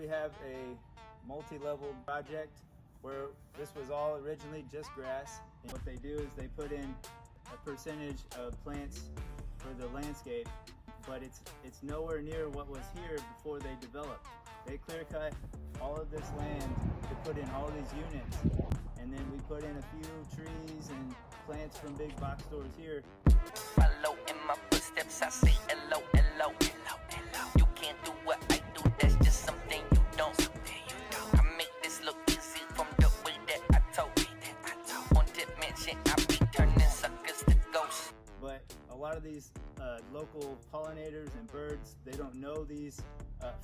we have a multi-level project where this was all originally just grass. And what they do is they put in a percentage of plants for the landscape, but it's nowhere near what was here before they developed. They clear cut all of this land to put in all these units, and then we put in a few trees and plants from big box stores here. Follow in my footsteps, I say hello, hello, hello, hello. You can't do what I do, that's just something you don't. I make this look easy from the way that I told. On dimension, I be turning suckers to ghosts. But a lot of these local pollinators and birds, they don't know these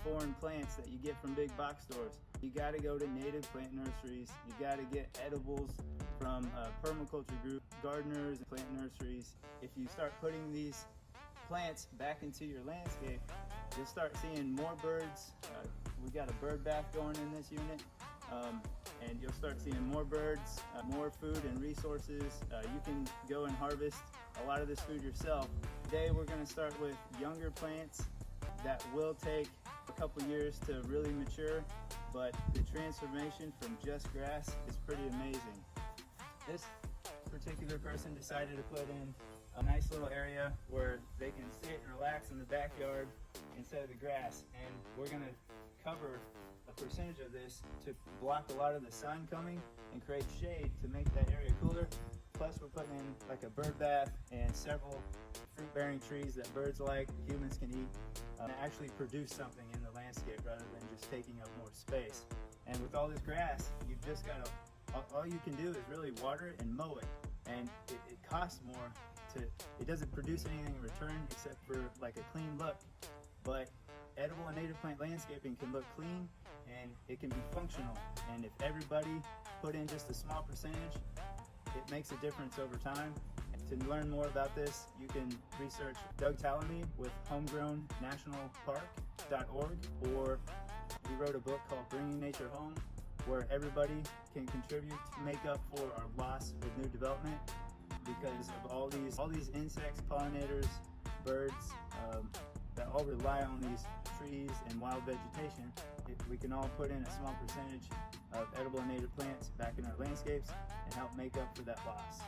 foreign plants that you get from big box stores. You got to go to native plant nurseries. You got to get edibles from permaculture group gardeners and plant nurseries. If you start putting these plants back into your landscape, you'll start seeing more birds. We got a bird bath going in this unit, and you'll start seeing more birds, more food and resources. You can go and harvest a lot of this food yourself. Today we're going to start with younger plants that will take a couple years to really mature, but the transformation from just grass is pretty amazing. This particular person decided to put in a nice little area where they can sit and relax in the backyard instead of the grass, and we're going to cover a percentage of this to block a lot of the sun coming and create shade to make that area cooler. Plus we're putting in like a bird bath and several fruit-bearing trees that birds like, humans can eat, and actually produce something in the landscape rather than just taking up more space. And with all this grass, you've just got to, all you can do is really water it and mow it. And it costs more it doesn't produce anything in return except for like a clean look. But edible and native plant landscaping can look clean and it can be functional. And if everybody put in just a small percentage, it makes a difference over time. To learn more about this, you can research Doug Tallamy with homegrownnationalpark.org, or we wrote a book called Bringing Nature Home, where everybody can contribute to make up for our loss with new development because of all these insects, pollinators, birds that all rely on these trees and wild vegetation. If we can all put in a small percentage of edible and native plants back in our landscapes and help make up for that loss.